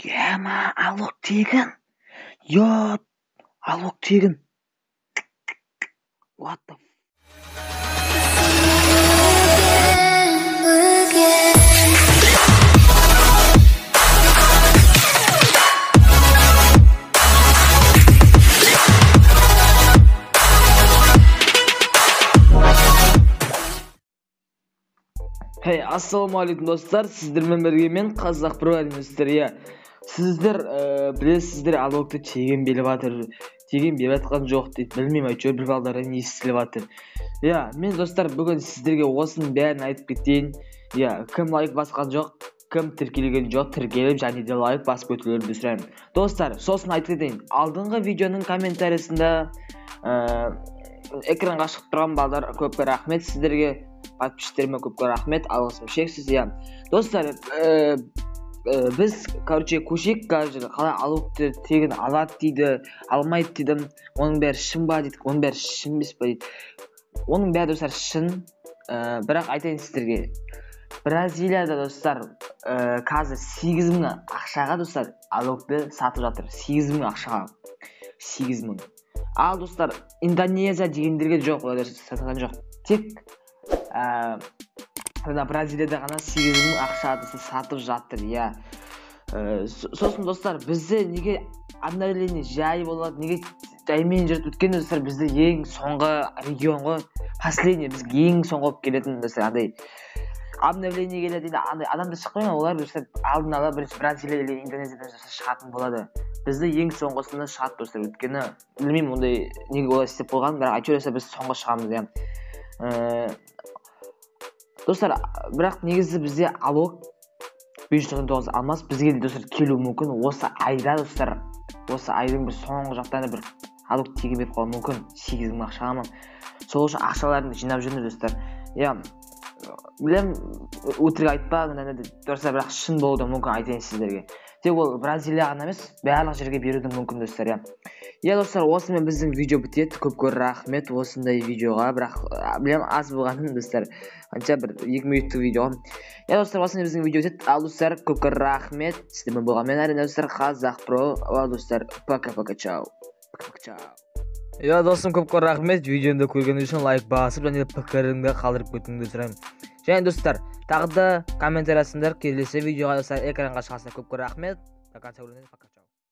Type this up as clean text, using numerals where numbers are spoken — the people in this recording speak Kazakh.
Яма, алло тегін. Йот, алло тегін. What the Hey, ассалаумағалейкум достар, сіздермен бірге мен Қазақ программистер. Сіздер білесіздер, алокты тегін беріп жатыр, тегін беріп жатқан жоқ дейді. Білмеймін, әйтеуір бір балдардан естіліп жатыр. Мен достар бүгін сіздерге осының бәрін айтып кетейін. Кім лайк басқан жоқ, кім тіркелген жоқ, тіркеліп және де лайк басып өтулеріңізді сұраймын. Достар, сосын айтып кетейін. Алдыңғы видеоның комментариясында экранға шығып тұрған балдар көпке рахмет сіздерге. Подписчиктеріме көпке рахмет, алғысым шексіз. Достар, біз көшек қазір қалай алокты тегін алады дейді, алмайды дейді. Оның бәрі шын ба дейді, оның бәрі шын емес па дейді. Оның бәрі достар шын, бірақ айтайын сіздерге. Бразилияда достар қазір 8.000 ақшаға достар алокты сатып жатыр. 8.000 ақшаға. 8.000. Ал достар Индонезия дегендерге жоқ, олар сатқан жоқ. Тек Бразилияда ғана 8.000 ақшаға сатып жатыр. Сосын достар, бізде неге обновление жай болады, неге жаймен жүріп өткен достар, бізде ең соңғы регион ғой, последний, бізге ең соңғы болып келетін достар, андай обновление келеді дейді, андай адамдар шықпай ма, олар достар алдын ала бірінші Бразилия или Индонезиядан шығатын болады. Бізде ең соңғысында шығады достар, өйткені білмеймін ондай неге олай істеп қойған, бірақ әйтеуір біз соңғы шығамыз. Достар, бірақ негізі бізде алок 599 алмас, бізге достар келу мүмкін. Осы айда достар, осы айдың бір соңғы жақтарына бір алок тегін беріп қалуы мүмкін. 8.000 ақшаға ма. Сол үшін ақшаларымды жинап жүрміз достар. Білем, өтірік айтпа, достар, бірақ шын болуы мүмкін, айтайын сіздерге. Тек ол Бразилия ғана емес, барлық жерге беруді мүмкін достар. Достар, осымен біздің видео бітеді. Көпке рахмет осындай видеоға, бірақ білем аз болғанын достар. Қанша бір 2 минуттық видео. Достар, осымен біздің видео бітеді. Ал достар, көпке рахмет. Сіздермен болған мен әрине достар, Қазақ Про. Ал достар, пока-пока, чау. Достым, көпке рахмет. Видеоны көргеніңіз үшін лайк басып, және пікіріңді қалдырып кетуіңізді сұраймын. Және достар, тағы да комментариясында келесі видеоға достар экранға шығасыздар. Көпке рахмет. Пока.